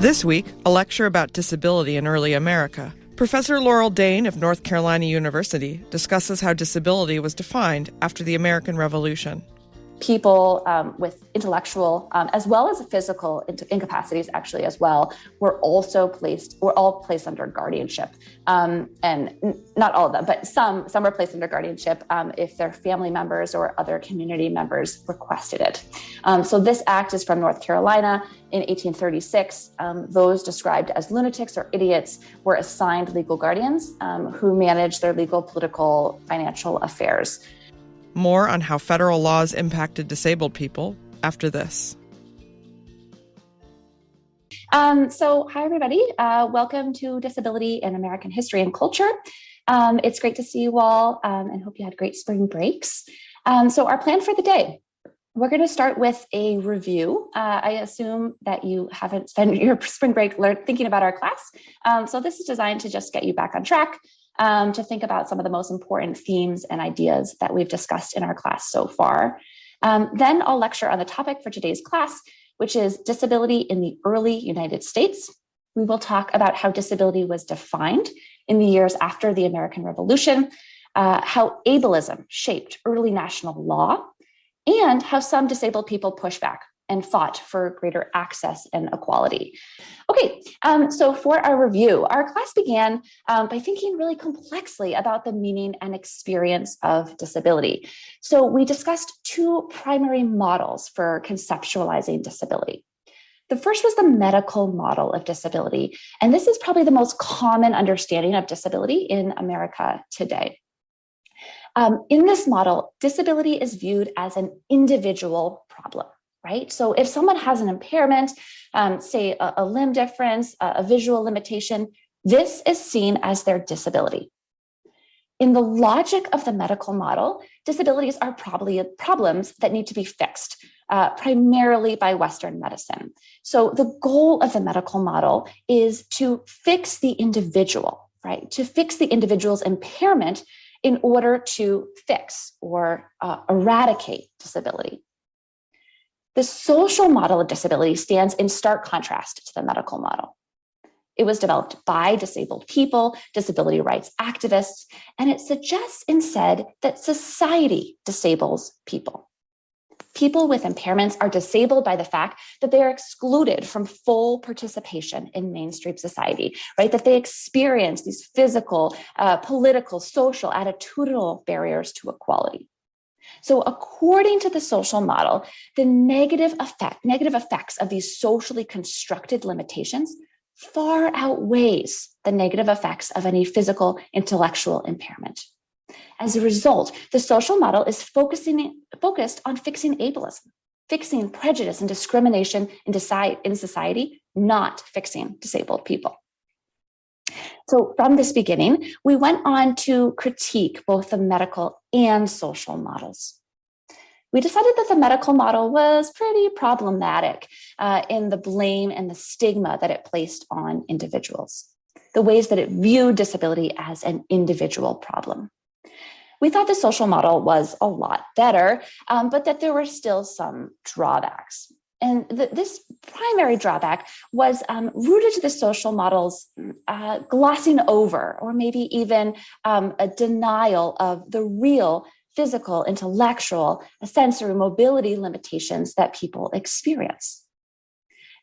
This week, a lecture about disability in early America. Professor Laurel Daen of North Carolina University discusses how disability was defined after the American Revolution. People with intellectual as well as physical incapacities, actually as well, were all placed under guardianship, and not all of them, but some were placed under guardianship if their family members or other community members requested it. So this act is from North Carolina in 1836. Those described as lunatics or idiots were assigned legal guardians who managed their legal, political, financial affairs. More on how federal laws impacted disabled people after this. So hi, everybody. Welcome to Disability in American History and Culture. It's great to see you all and hope you had great spring breaks. So our plan for the day, we're going to start with a review. I assume that you haven't spent your spring break thinking about our class. So this is designed to just get you back on track. To think about some of the most important themes and ideas that we've discussed in our class so far. Then I'll lecture on the topic for today's class, which is disability in the early United States. We will talk about how disability was defined in the years after the American Revolution, how ableism shaped early national law, and how some disabled people pushed back and fought for greater access and equality. Okay, so for our review, our class began by thinking really complexly about the meaning and experience of disability. So we discussed two primary models for conceptualizing disability. The first was the medical model of disability, and this is probably the most common understanding of disability in America today. In this model, disability is viewed as an individual problem. Right? So if someone has an impairment, say a limb difference, a visual limitation, this is seen as their disability. In the logic of the medical model, disabilities are probably problems that need to be fixed, primarily by Western medicine. So the goal of the medical model is to fix the individual, right? To fix the individual's impairment in order to fix or eradicate disability. The social model of disability stands in stark contrast to the medical model. It was developed by disabled people, disability rights activists, and it suggests instead that society disables people. People with impairments are disabled by the fact that they are excluded from full participation in mainstream society, right? That they experience these physical, political, social, attitudinal barriers to equality. So according to the social model, the negative effects of these socially constructed limitations far outweighs the negative effects of any physical, intellectual impairment. As a result, the social model is focused on fixing ableism, fixing prejudice and discrimination in society, not fixing disabled people. So from this beginning, we went on to critique both the medical and social models. We decided that the medical model was pretty problematic in the blame and the stigma that it placed on individuals, the ways that it viewed disability as an individual problem. We thought the social model was a lot better, but that there were still some drawbacks. And this primary drawback was rooted to the social model's glossing over, or maybe even a denial of the real physical, intellectual, sensory mobility limitations that people experience.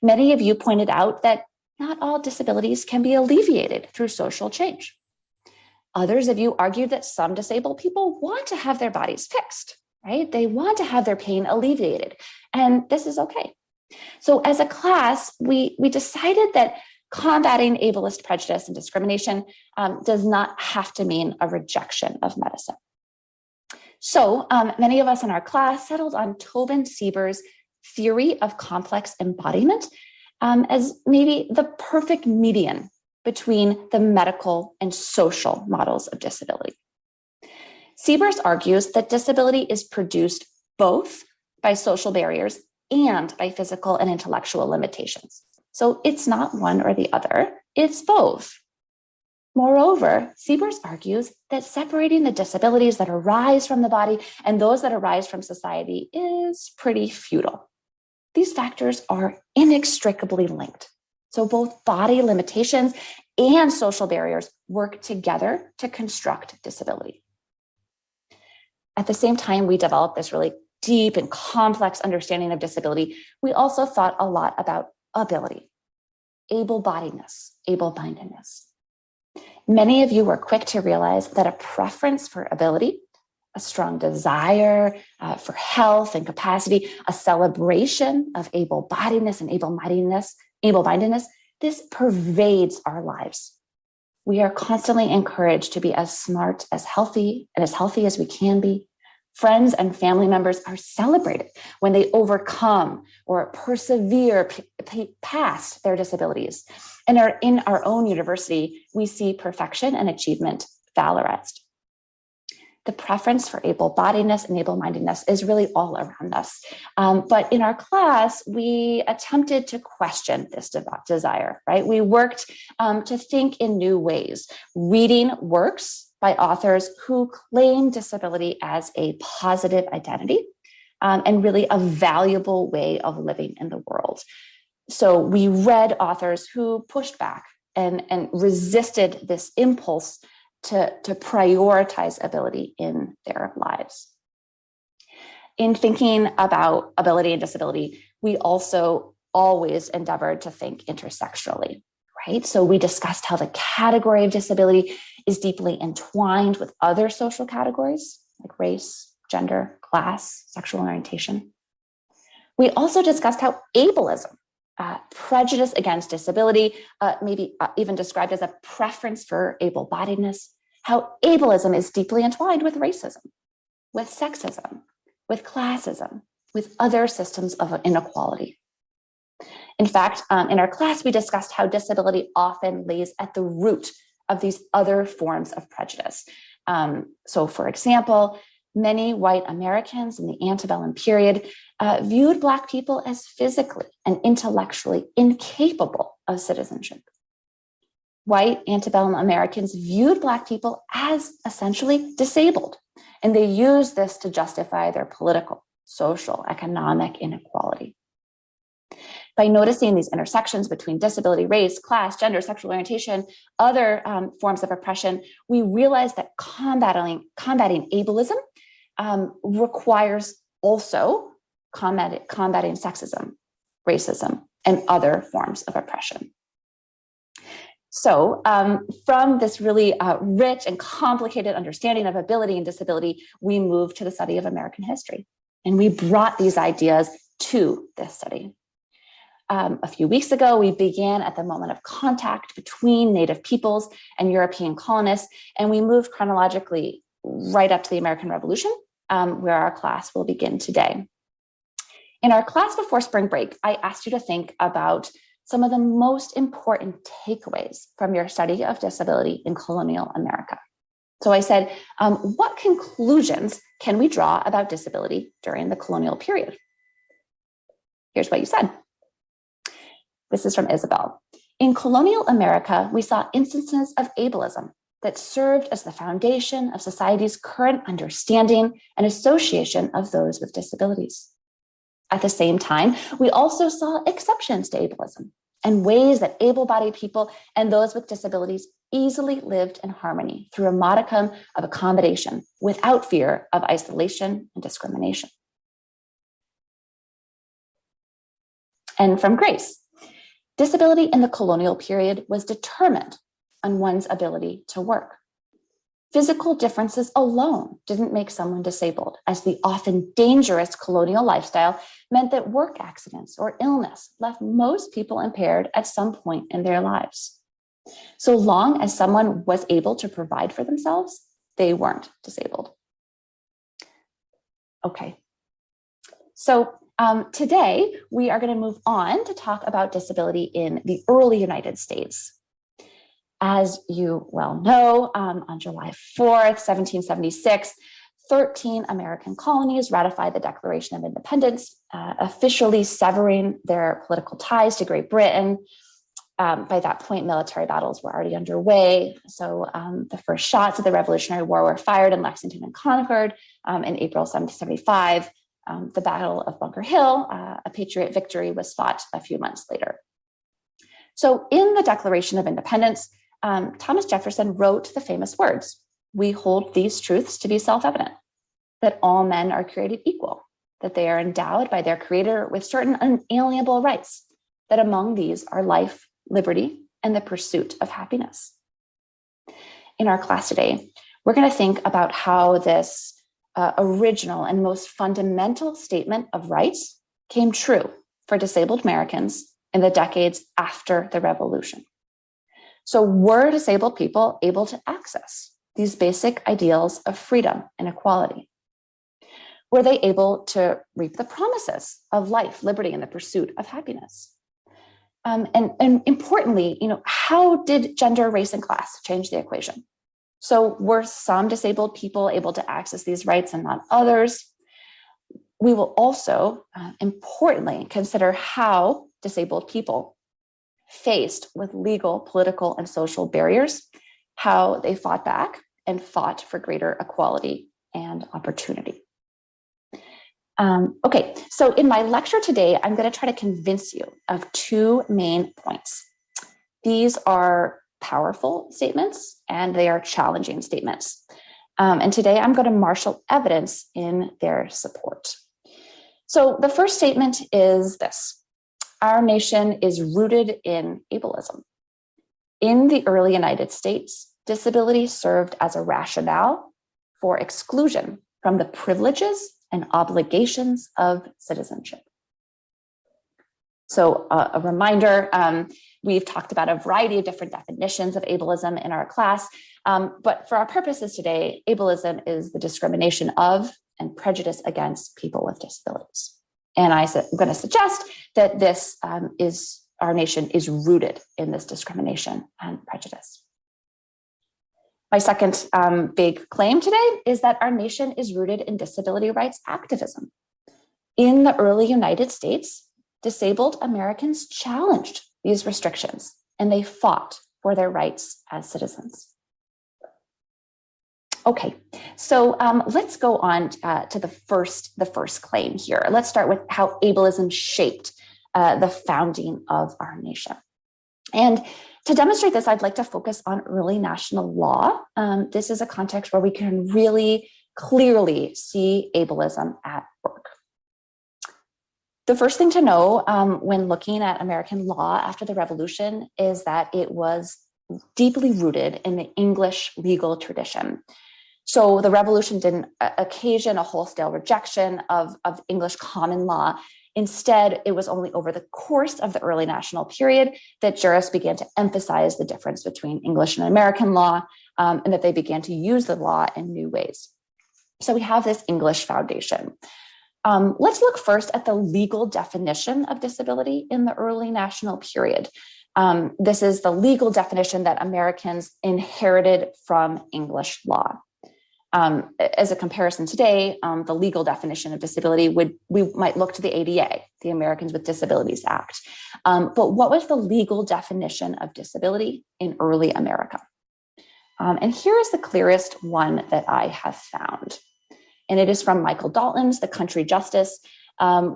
Many of you pointed out that not all disabilities can be alleviated through social change. Others of you argued that some disabled people want to have their bodies fixed, right? They want to have their pain alleviated, and this is okay. So as a class, we decided that combating ableist prejudice and discrimination does not have to mean a rejection of medicine. So many of us in our class settled on Tobin Sieber's theory of complex embodiment as maybe the perfect median between the medical and social models of disability. Siebers argues that disability is produced both by social barriers and by physical and intellectual limitations. So it's not one or the other, it's both. Moreover, Siebers argues that separating the disabilities that arise from the body and those that arise from society is pretty futile. These factors are inextricably linked. So both body limitations and social barriers work together to construct disability. At the same time, we developed this really deep and complex understanding of disability. We also thought a lot about ability, able-bodiedness, able-mindedness. Many of you were quick to realize that a preference for ability, a strong desire for health and capacity, a celebration of able-bodiedness and able-mindedness, this pervades our lives. We are constantly encouraged to be as smart, as healthy as we can be. Friends and family members are celebrated when they overcome or persevere past their disabilities. And in our own university, we see perfection and achievement valorized. The preference for able-bodiedness and able-mindedness is really all around us. But in our class, we attempted to question this desire, right? We worked to think in new ways, reading works by authors who claim disability as a positive identity and really a valuable way of living in the world. So we read authors who pushed back and resisted this impulse to prioritize ability in their lives. In thinking about ability and disability, we also always endeavored to think intersectionally, right? So we discussed how the category of disability is deeply entwined with other social categories like race, gender, class, sexual orientation. We also discussed how ableism, prejudice against disability, maybe even described as a preference for able-bodiedness, how ableism is deeply entwined with racism, with sexism, with classism, with other systems of inequality. In fact, in our class, we discussed how disability often lays at the root of these other forms of prejudice. So for example, many white Americans in the antebellum period viewed Black people as physically and intellectually incapable of citizenship. White antebellum Americans viewed Black people as essentially disabled, and they used this to justify their political, social, economic inequality. By noticing these intersections between disability, race, class, gender, sexual orientation, other forms of oppression, we realized that combating ableism requires also combating sexism, racism, and other forms of oppression. So from this really rich and complicated understanding of ability and disability, we moved to the study of American history. And we brought these ideas to this study. A few weeks ago, we began at the moment of contact between Native peoples and European colonists, and we moved chronologically right up to the American Revolution, where our class will begin today. In our class before spring break, I asked you to think about some of the most important takeaways from your study of disability in colonial America. So I said, what conclusions can we draw about disability during the colonial period? Here's what you said. This is from Isabel. In colonial America, we saw instances of ableism that served as the foundation of society's current understanding and association of those with disabilities. At the same time, we also saw exceptions to ableism and ways that able-bodied people and those with disabilities easily lived in harmony through a modicum of accommodation without fear of isolation and discrimination. And from Grace, disability in the colonial period was determined on one's ability to work. Physical differences alone didn't make someone disabled, as the often dangerous colonial lifestyle meant that work accidents or illness left most people impaired at some point in their lives. So long as someone was able to provide for themselves, they weren't disabled. Okay, so today we are going to move on to talk about disability in the early United States. As you well know, on July 4th, 1776, 13 American colonies ratified the Declaration of Independence, officially severing their political ties to Great Britain. By that point, military battles were already underway. So the first shots of the Revolutionary War were fired in Lexington and Concord in April 1775. The Battle of Bunker Hill, a Patriot victory, was fought a few months later. So in the Declaration of Independence, Thomas Jefferson wrote the famous words, "We hold these truths to be self-evident, that all men are created equal, that they are endowed by their Creator with certain unalienable rights, that among these are life, liberty, and the pursuit of happiness." In our class today, we're going to think about how this original and most fundamental statement of rights came true for disabled Americans in the decades after the Revolution. So were disabled people able to access these basic ideals of freedom and equality? Were they able to reap the promises of life, liberty, and the pursuit of happiness? And importantly, how did gender, race, and class change the equation? So were some disabled people able to access these rights and not others? We will also, importantly, consider how disabled people faced with legal, political, and social barriers, how they fought back and fought for greater equality and opportunity. Okay, so in my lecture today, I'm going to try to convince you of two main points. These are powerful statements and they are challenging statements. And today I'm going to marshal evidence in their support. So the first statement is this: our nation is rooted in ableism. In the early United States, disability served as a rationale for exclusion from the privileges and obligations of citizenship. So a reminder, we've talked about a variety of different definitions of ableism in our class, but for our purposes today, ableism is the discrimination of and prejudice against people with disabilities. And I'm going to suggest that this our nation is rooted in this discrimination and prejudice. My second big claim today is that our nation is rooted in disability rights activism. In the early United States, disabled Americans challenged these restrictions and they fought for their rights as citizens. Okay, so let's go on to the first claim here. Let's start with how ableism shaped the founding of our nation. And to demonstrate this, I'd like to focus on early national law. This is a context where we can really clearly see ableism at work. The first thing to know when looking at American law after the Revolution is that it was deeply rooted in the English legal tradition. So the Revolution didn't occasion a wholesale rejection of English common law. Instead, it was only over the course of the early national period that jurists began to emphasize the difference between English and American law, and that they began to use the law in new ways. So we have this English foundation. Let's look first at the legal definition of disability in the early national period. This is the legal definition that Americans inherited from English law. As a comparison today, the legal definition of disability we might look to the ADA, the Americans with Disabilities Act. But what was the legal definition of disability in early America? And here is the clearest one that I have found. And it is from Michael Dalton's The Country Justice,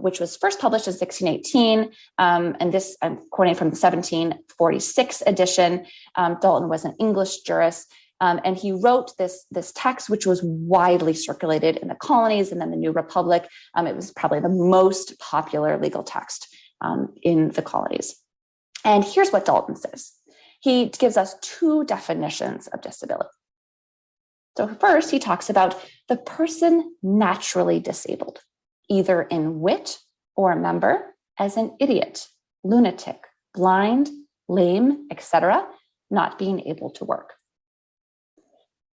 which was first published in 1618. And this, I'm quoting from the 1746 edition. Dalton was an English jurist. And he wrote this text, which was widely circulated in the colonies and then the New Republic. It was probably the most popular legal text in the colonies. And here's what Dalton says. He gives us two definitions of disability. So first, he talks about the person naturally disabled, either in wit or member, as an idiot, lunatic, blind, lame, etc., not being able to work.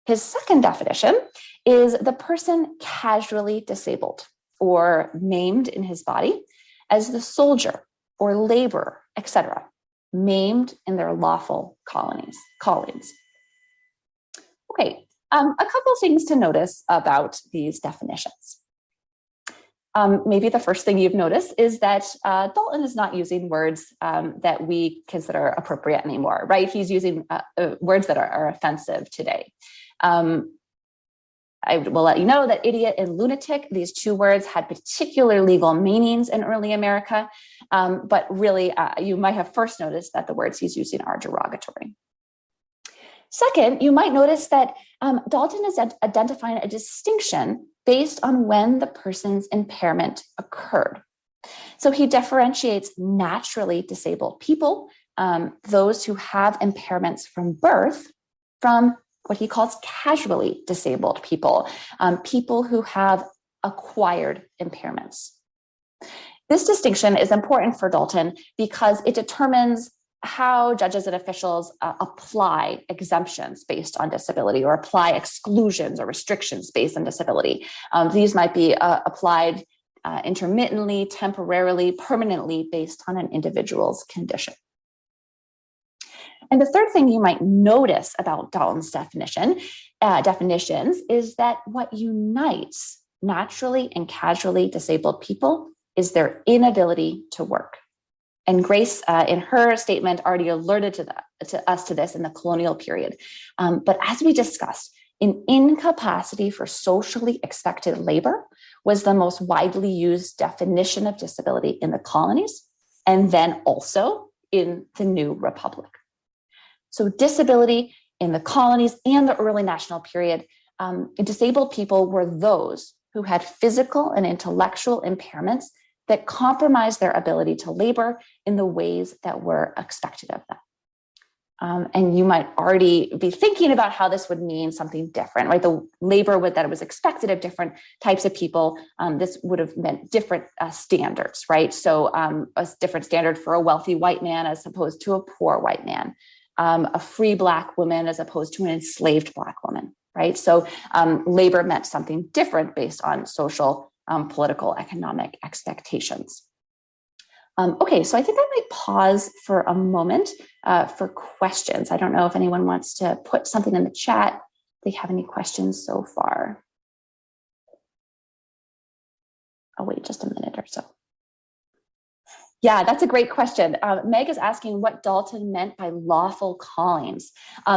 His second definition is the person casually disabled or maimed in his body as the soldier or laborer, etc., maimed in their lawful callings. Okay, a couple things to notice about these definitions. Maybe the first thing you've noticed is that Dalton is not using words that we consider appropriate anymore, right? He's using words that are offensive today. I will let you know that idiot and lunatic, these two words had particular legal meanings in early America, but really you might have first noticed that the words he's using are derogatory. Second, you might notice that Dalton is identifying a distinction based on when the person's impairment occurred. So he differentiates naturally disabled people, those who have impairments from birth, from what he calls casually disabled people, people who have acquired impairments. This distinction is important for Dalton because it determines how judges and officials apply exemptions based on disability, or apply exclusions or restrictions based on disability. These might be applied intermittently, temporarily, permanently based on an individual's condition. And the third thing you might notice about Dalton's definitions is that what unites naturally and casually disabled people is their inability to work. And Grace, in her statement, already alerted to us to this in the colonial period. But as we discussed, an incapacity for socially expected labor was the most widely used definition of disability in the colonies, and then also in the new republic. So disability in the colonies and the early national period, disabled people were those who had physical and intellectual impairments that compromised their ability to labor in the ways that were expected of them. And you might already be thinking about how this would mean something different, right? The labor that was expected of different types of people, this would have meant different standards, right? So a different standard for a wealthy white man as opposed to a poor white man, a free Black woman as opposed to an enslaved Black woman, right? So labor meant something different based on social, political, economic expectations. Okay, so I think I might pause for a moment for questions. I don't know if anyone wants to put something in the chat if they have any questions so far. I'll wait just a minute or so. Yeah, that's a great question. Meg is asking what Dalton meant by lawful callings.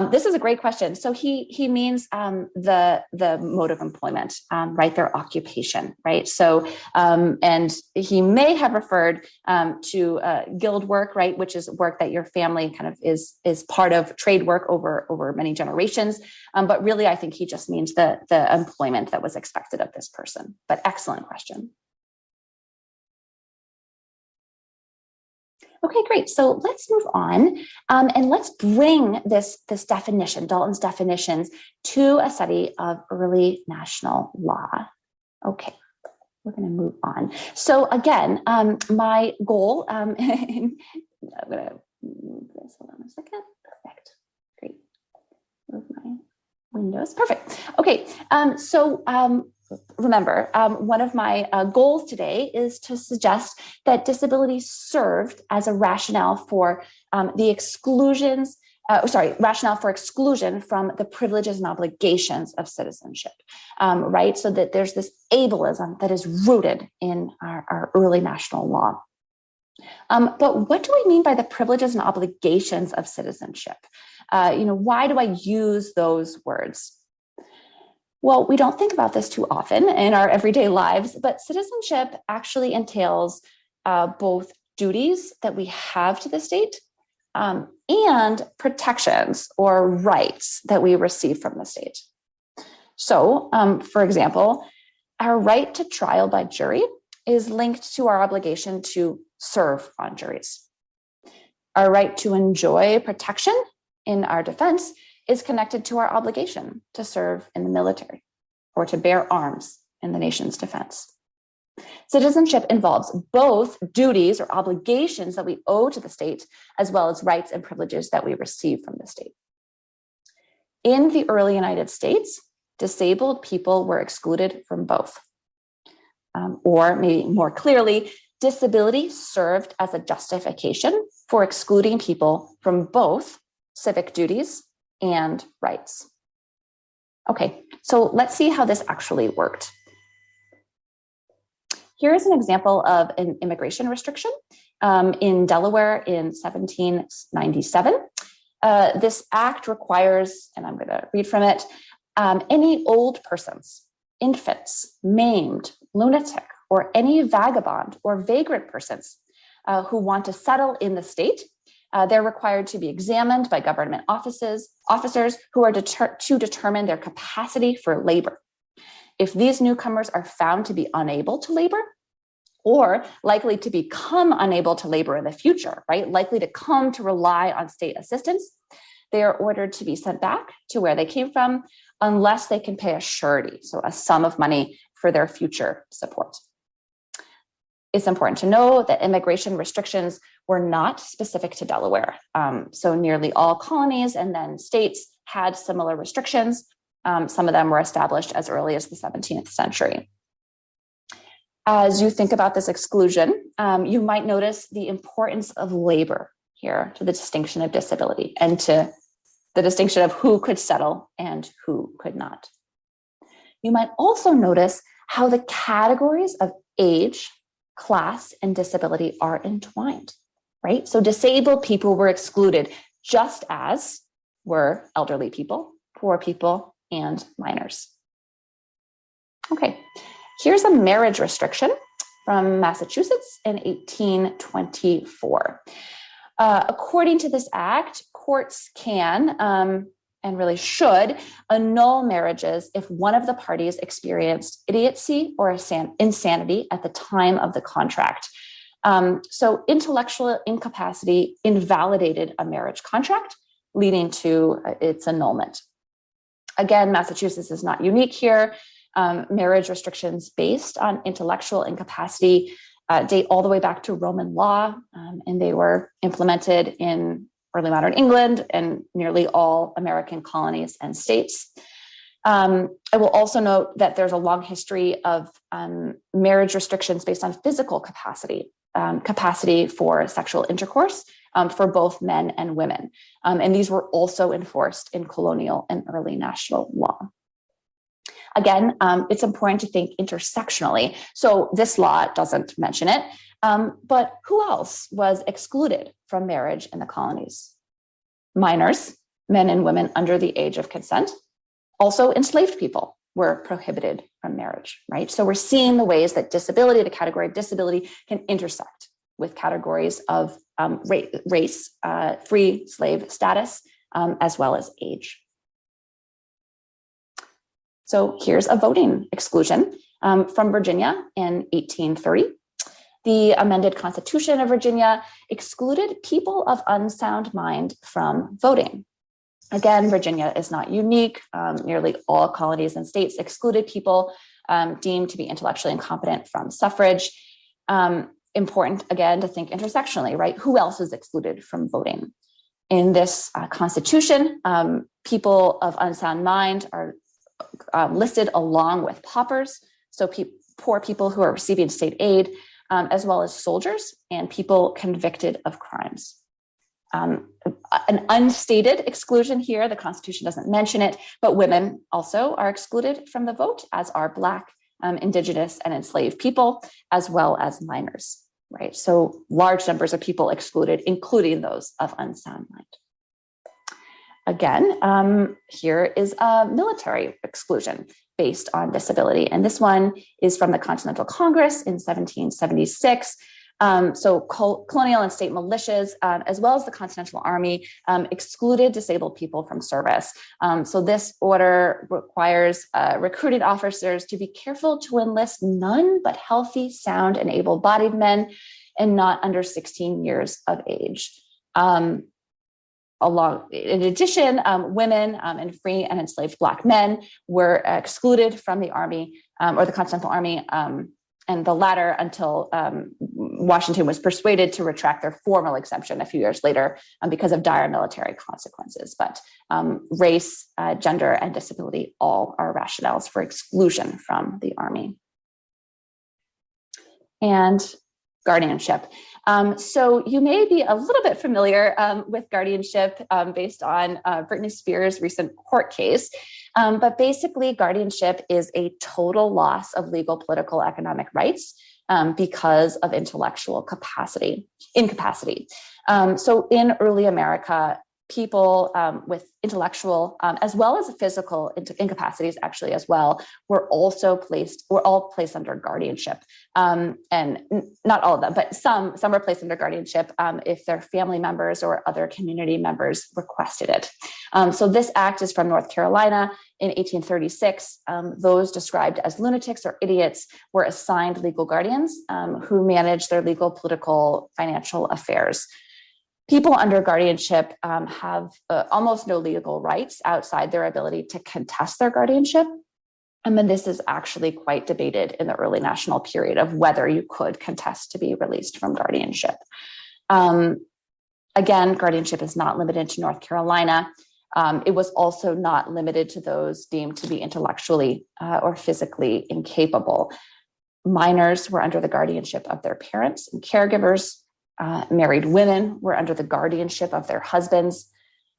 This is a great question. So he means the mode of employment, right? Their occupation, right? So and he may have referred to guild work, right? Which is work that your family kind of is part of trade work over many generations. But really, I think he just means the employment that was expected of this person. But excellent question. Okay, great. So let's move on and let's bring this definition, Dalton's definitions, to a study of early national law. Okay, we're going to move on. So again, my goal, I'm going to move this, hold on a second. Perfect, great. Move my windows, perfect. Okay, remember, one of my goals today is to suggest that disability served as a rationale for exclusion from the privileges and obligations of citizenship, right? So that there's this ableism that is rooted in our early national law. But what do we mean by the privileges and obligations of citizenship? Why do I use those words? Well, we don't think about this too often in our everyday lives, but citizenship actually entails both duties that we have to the state and protections or rights that we receive from the state. So, for example, our right to trial by jury is linked to our obligation to serve on juries. Our right to enjoy protection in our defense is connected to our obligation to serve in the military or to bear arms in the nation's defense. Citizenship involves both duties or obligations that we owe to the state, as well as rights and privileges that we receive from the state. In the early United States, disabled people were excluded from both. Or maybe more clearly, disability served as a justification for excluding people from both civic duties and rights. Okay, so let's see how this actually worked. Here is an example of an immigration restriction in Delaware in 1797. This act requires, and I'm going to read from it, Any old persons, infants, maimed, lunatic, or any vagabond or vagrant persons who want to settle in the state, they're required to be examined by government officers who are to determine their capacity for labor. If these newcomers are found to be unable to labor, or likely to become unable to labor in the future, right? Likely to come to rely on state assistance, they are ordered to be sent back to where they came from unless they can pay a surety, so a sum of money for their future support. It's important to know that immigration restrictions were not specific to Delaware. So nearly all colonies and then states had similar restrictions. Some of them were established as early as the 17th century. As you think about this exclusion, you might notice the importance of labor here to the distinction of disability and to the distinction of who could settle and who could not. You might also notice how the categories of age, class, and disability are entwined, right? So disabled people were excluded just as were elderly people, poor people, and minors. Okay. Here's a marriage restriction from Massachusetts in 1824. According to this act, courts can, and really should, annul marriages if one of the parties experienced idiocy or insanity at the time of the contract. So intellectual incapacity invalidated a marriage contract, leading to its annulment. Again, Massachusetts is not unique here. Marriage restrictions based on intellectual incapacity date all the way back to Roman law, and they were implemented in early modern England and nearly all American colonies and states. I will also note that there's a long history of marriage restrictions based on physical capacity, capacity for sexual intercourse for both men and women. And these were also enforced in colonial and early national law. Again, it's important to think intersectionally. So this law doesn't mention it, but who else was excluded from marriage in the colonies? Minors, men and women under the age of consent. Also enslaved people were prohibited from marriage, right? So we're seeing the ways that disability, the category of disability, can intersect with categories of race, free slave status, as well as age. So here's a voting exclusion from Virginia in 1830. The amended Constitution of Virginia excluded people of unsound mind from voting. Again, Virginia is not unique. Nearly all colonies and states excluded people deemed to be intellectually incompetent from suffrage. Important, again, to think intersectionally, right? Who else is excluded from voting? In this Constitution, people of unsound mind are listed along with paupers, so poor people who are receiving state aid, as well as soldiers and people convicted of crimes. An unstated exclusion here, the Constitution doesn't mention it, but women also are excluded from the vote, as are Black, Indigenous, and enslaved people, as well as minors, right? So large numbers of people excluded, including those of unsound mind. Again, here is a military exclusion based on disability. And this one is from the Continental Congress in 1776. So colonial and state militias, as well as the Continental Army, excluded disabled people from service. So this order requires recruiting officers to be careful to enlist none but healthy, sound, and able-bodied men and not under 16 years of age. In addition, women and free and enslaved Black men were excluded from the Army or the Continental Army, and the latter until Washington was persuaded to retract their formal exemption a few years later because of dire military consequences. But race, gender, and disability all are rationales for exclusion from the Army. And guardianship. So you may be a little bit familiar with guardianship based on Britney Spears' recent court case. But basically, guardianship is a total loss of legal, political, economic rights because of intellectual incapacity. So in early America, people with intellectual as well as physical incapacities, actually as well, were all placed under guardianship, and not all of them, but some were placed under guardianship if their family members or other community members requested it. So this act is from North Carolina in 1836. Those described as lunatics or idiots were assigned legal guardians who managed their legal, political, financial affairs. People under guardianship have almost no legal rights outside their ability to contest their guardianship. And this is actually quite debated in the early national period of whether you could contest to be released from guardianship. Again, guardianship is not limited to North Carolina. It was also not limited to those deemed to be intellectually or physically incapable. Minors were under the guardianship of their parents and caregivers. Married women were under the guardianship of their husbands.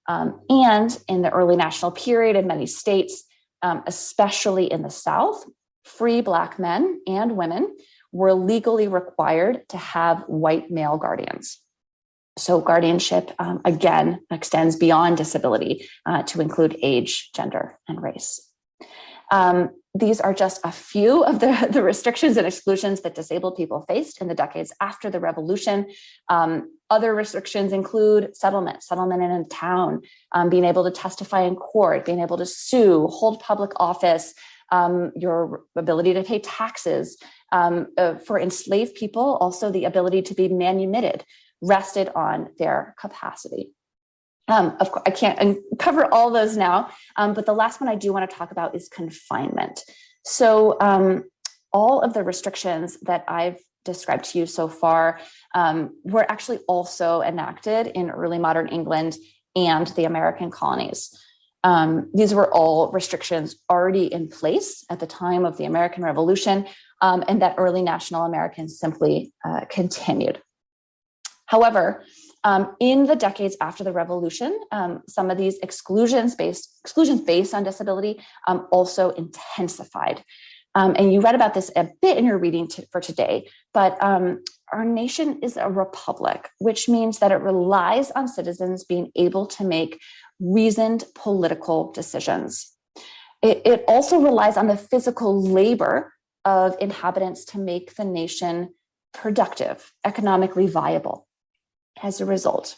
And in the early national period in many states, especially in the South, free Black men and women were legally required to have white male guardians. So guardianship, again, extends beyond disability to include age, gender, and race. These are just a few of the restrictions and exclusions that disabled people faced in the decades after the Revolution. Other restrictions include settlement in a town, being able to testify in court, being able to sue, hold public office, your ability to pay taxes. For enslaved people, also the ability to be manumitted, rested on their capacity. Of course, I can't cover all those now, but the last one I do want to talk about is confinement. So all of the restrictions that I've described to you so far were actually also enacted in early modern England and the American colonies. These were all restrictions already in place at the time of the American Revolution, and that early national Americans simply continued. However, in the decades after the Revolution, some of these exclusions based on disability also intensified. And you read about this a bit in your reading for today, but our nation is a republic, which means that it relies on citizens being able to make reasoned political decisions. It also relies on the physical labor of inhabitants to make the nation productive, economically viable. As a result,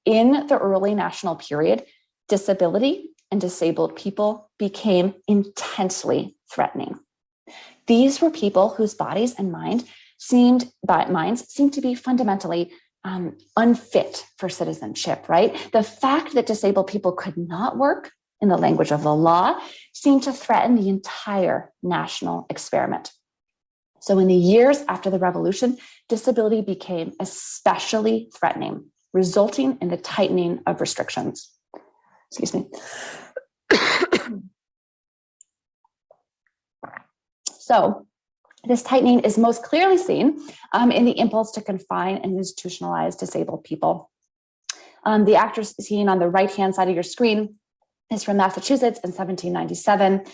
in the early national period, disability and disabled people became intensely threatening. These were people whose bodies and minds seemed to be fundamentally unfit for citizenship, right? The fact that disabled people could not work, in the language of the law, seemed to threaten the entire national experiment. So in the years after the Revolution, disability became especially threatening, resulting in the tightening of restrictions. Excuse me. So this tightening is most clearly seen in the impulse to confine and institutionalize disabled people. The act seen on the right-hand side of your screen is from Massachusetts in 1797.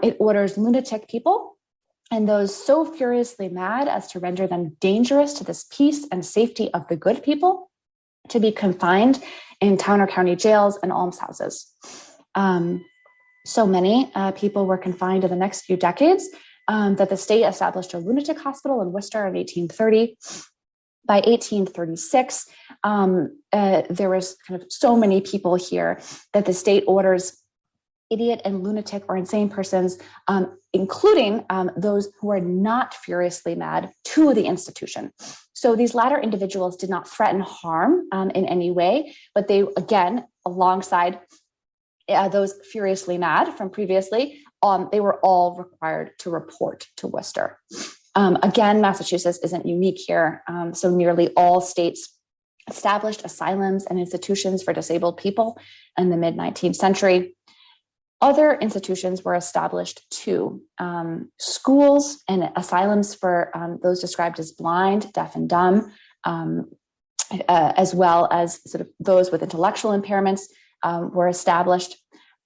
It orders lunatic people and those so furiously mad as to render them dangerous to this peace and safety of the good people to be confined in town or county jails and almshouses. So many people were confined in the next few decades that the state established a lunatic hospital in Worcester in 1830. By 1836, there was kind of so many people here that the state orders idiot and lunatic or insane persons, including those who are not furiously mad, to the institution. So these latter individuals did not threaten harm in any way, but they, again, alongside those furiously mad from previously, they were all required to report to Worcester. Again, Massachusetts isn't unique here. So nearly all states established asylums and institutions for disabled people in the mid-19th century. Other institutions were established too. Schools and asylums for those described as blind, deaf, and dumb, as well as sort of those with intellectual impairments were established.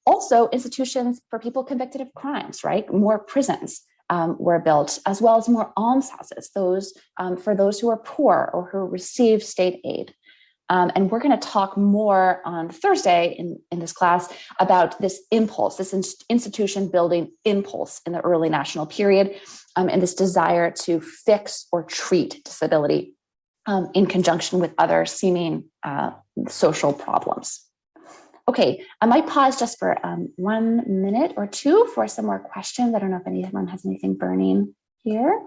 Also, institutions for people convicted of crimes, right? More prisons were built, as well as more almshouses, those for those who are poor or who receive state aid. And we're going to talk more on Thursday in this class about this impulse, this institution building impulse in the early national period, and this desire to fix or treat disability in conjunction with other seeming social problems. Okay, I might pause just for 1 minute or two for some more questions. I don't know if anyone has anything burning here.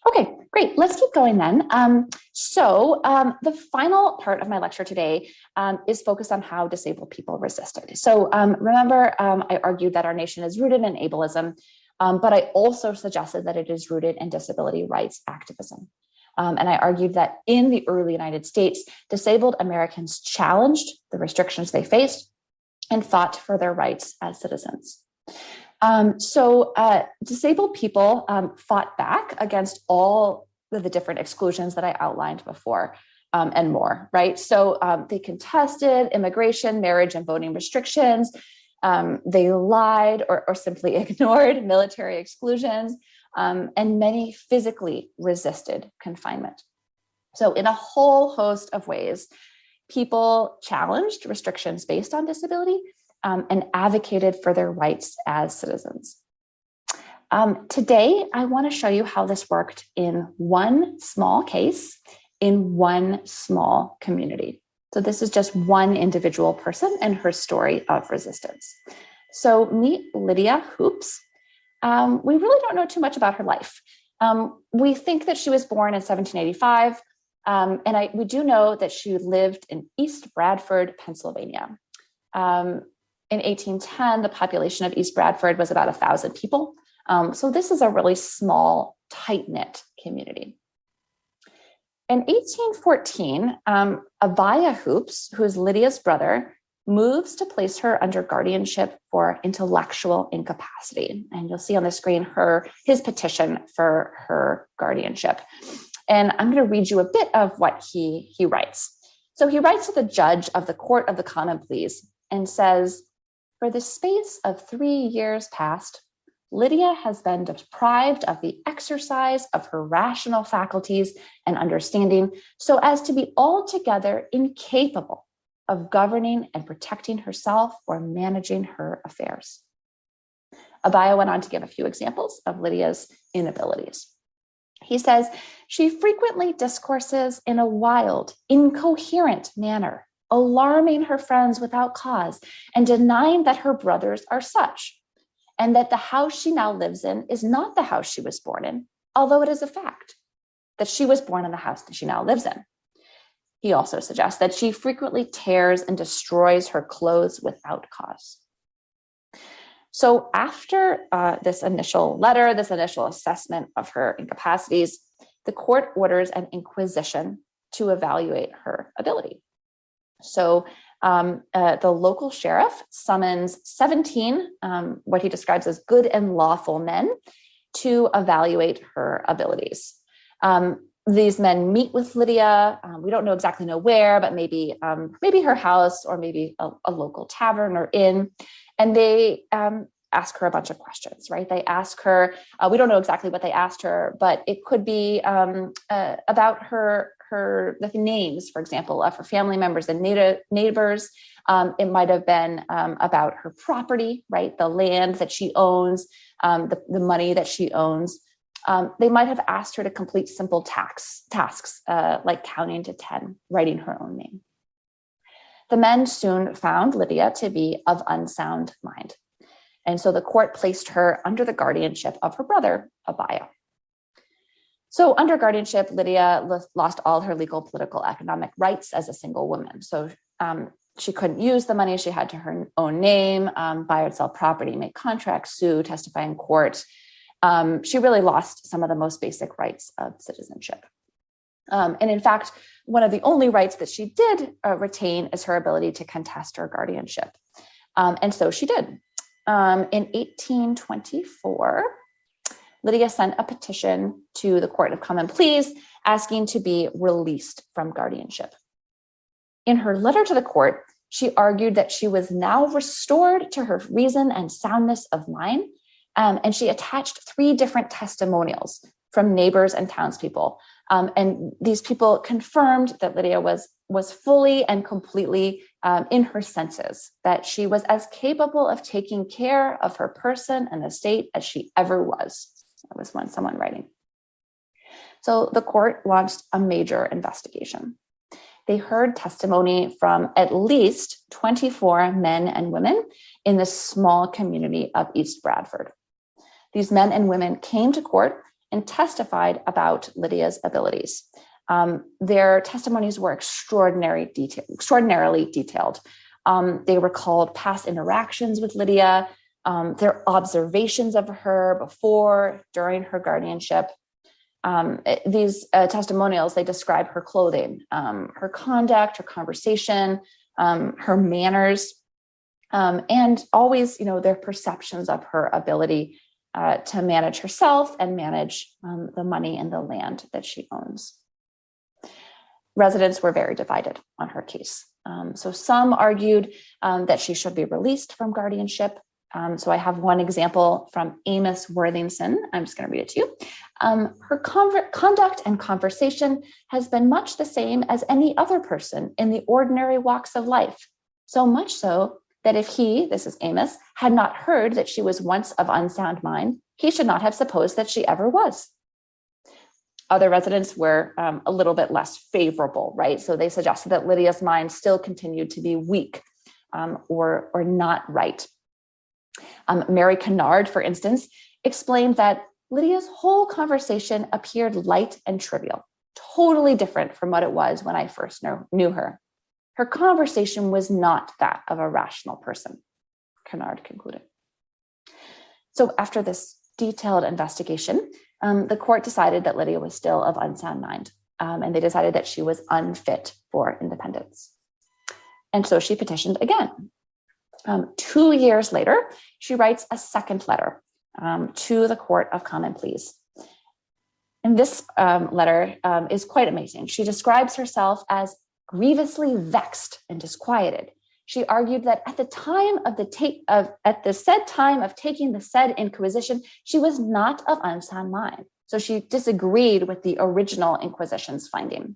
Okay, great. Let's keep going then. The final part of my lecture today is focused on how disabled people resisted. So remember, I argued that our nation is rooted in ableism, but I also suggested that it is rooted in disability rights activism. And I argued that in the early United States, disabled Americans challenged the restrictions they faced and fought for their rights as citizens. Disabled people fought back against all of the different exclusions that I outlined before and more, right? So they contested immigration, marriage, and voting restrictions. They lied or simply ignored military exclusions, and many physically resisted confinement. So in a whole host of ways, people challenged restrictions based on disability and advocated for their rights as citizens. Today, I want to show you how this worked in one small case, in one small community. So this is just one individual person and her story of resistance. So meet Lydia Hoops. We really don't know too much about her life. We think that she was born in 1785, and we do know that she lived in East Bradford, Pennsylvania. In 1810, the population of East Bradford was about 1,000 people. So this is a really small, tight-knit community. In 1814, Abaya Hoops, who is Lydia's brother, moves to place her under guardianship for intellectual incapacity. And you'll see on the screen his petition for her guardianship. And I'm going to read you a bit of what he writes. So he writes to the judge of the Court of the Common Pleas and says, "For the space of 3 years past, Lydia has been deprived of the exercise of her rational faculties and understanding so as to be altogether incapable of governing and protecting herself or managing her affairs." Abaya went on to give a few examples of Lydia's inabilities. He says, "She frequently discourses in a wild, incoherent manner, alarming her friends without cause and denying that her brothers are such, and that the house she now lives in is not the house she was born in, although it is a fact that she was born in the house that she now lives in." He also suggests that she frequently tears and destroys her clothes without cause. So after this initial letter, this initial assessment of her incapacities, the court orders an inquisition to evaluate her ability. So the local sheriff summons 17, what he describes as good and lawful men, to evaluate her abilities. These men meet with Lydia. We don't exactly know where, but maybe her house or maybe a local tavern or inn. And they ask her a bunch of questions, right? They ask her, we don't know exactly what they asked her, but it could be about the names, for example, of her family members and neighbors. It might have been about her property, right? The land that she owns, the money that she owns. They might have asked her to complete simple tasks like counting to 10, writing her own name. The men soon found Lydia to be of unsound mind. And so the court placed her under the guardianship of her brother, Abaya. So under guardianship, Lydia lost all her legal, political, economic rights as a single woman. So she couldn't use the money she had to her own name, buy or sell property, make contracts, sue, testify in court. She really lost some of the most basic rights of citizenship. And in fact, one of the only rights that she did retain is her ability to contest her guardianship. And so she did. In 1824, Lydia sent a petition to the Court of Common Pleas asking to be released from guardianship. In her letter to the court, she argued that she was now restored to her reason and soundness of mind, and she attached 3 different testimonials from neighbors and townspeople. And these people confirmed that Lydia was fully and completely in her senses, that she was as capable of taking care of her person and estate as she ever was. That was someone writing. So the court launched a major investigation. They heard testimony from at least 24 men and women in the small community of East Bradford. These men and women came to court and testified about Lydia's abilities. Their testimonies were extraordinarily detailed. They recalled past interactions with Lydia, their observations of her before, during her guardianship. These testimonials, they describe her clothing, her conduct, her conversation, her manners, and always, their perceptions of her ability to manage herself and manage the money and the land that she owns. Residents were very divided on her case. So some argued that she should be released from guardianship. So I have one example from Amos Worthington. I'm just going to read it to you. Her conduct and conversation has been much the same as any other person in the ordinary walks of life, so much so that if he, this is Amos, had not heard that she was once of unsound mind, he should not have supposed that she ever was. Other residents were a little bit less favorable, right? So they suggested that Lydia's mind still continued to be weak or not right. Mary Kennard, for instance, explained that Lydia's whole conversation appeared light and trivial, totally different from what it was when I first knew her. Her conversation was not that of a rational person, Kennard concluded. So after this detailed investigation, the court decided that Lydia was still of unsound mind, and they decided that she was unfit for independence. And so she petitioned again. 2 years later, she writes a second letter to the Court of Common Pleas. And this letter is quite amazing. She describes herself as grievously vexed and disquieted. She argued that at the said time of taking the said inquisition, she was not of unsound mind. So she disagreed with the original Inquisition's finding.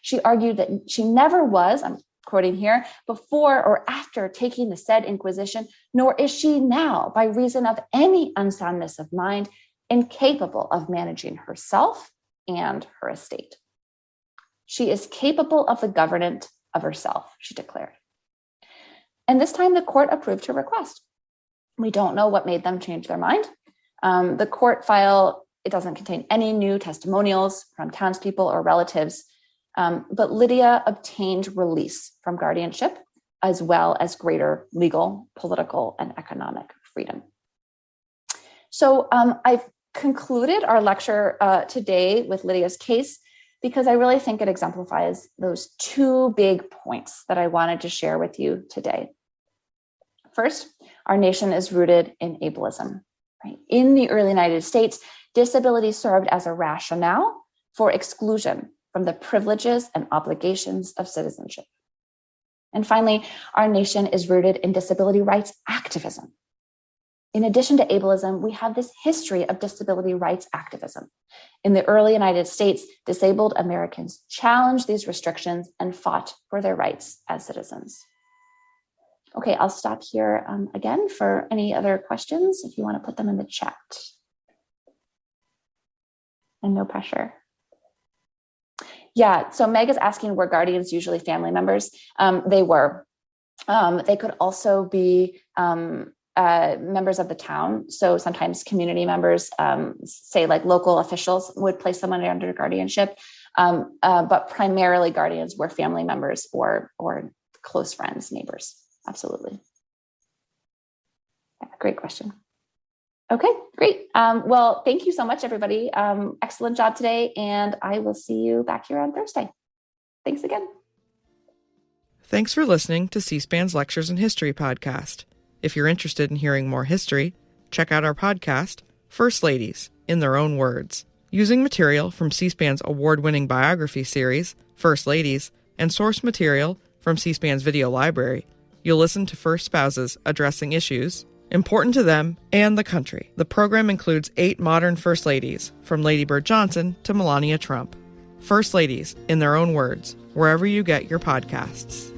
She argued that she never was, I'm quoting here, before or after taking the said inquisition, nor is she now, by reason of any unsoundness of mind, incapable of managing herself and her estate. She is capable of the government of herself, she declared. And this time the court approved her request. We don't know what made them change their mind. The court file, it doesn't contain any new testimonials from townspeople or relatives, but Lydia obtained release from guardianship, as well as greater legal, political, and economic freedom. So I've concluded our lecture today with Lydia's case because I really think it exemplifies those two big points that I wanted to share with you today. First, our nation is rooted in ableism. Right? In the early United States, disability served as a rationale for exclusion from the privileges and obligations of citizenship. And finally, our nation is rooted in disability rights activism. In addition to ableism, we have this history of disability rights activism. In the early United States, disabled Americans challenged these restrictions and fought for their rights as citizens. Okay, I'll stop here again for any other questions if you want to put them in the chat. And no pressure. Yeah, so Meg is asking, were guardians usually family members? They were. They could also be members of the town. So sometimes community members, say like local officials, would place someone under guardianship. But primarily guardians were family members or close friends, neighbors. Absolutely. Yeah, great question. Okay, great. Well, thank you so much, everybody. Excellent job today, and I will see you back here on Thursday. Thanks again. Thanks for listening to C-SPAN's Lectures in History podcast. If you're interested in hearing more history, check out our podcast, First Ladies, in Their Own Words. Using material from C-SPAN's award-winning biography series, First Ladies, and source material from C-SPAN's video library, you'll listen to first spouses addressing issues important to them and the country. The program includes 8 modern First Ladies, from Lady Bird Johnson to Melania Trump. First Ladies, in their own words, wherever you get your podcasts.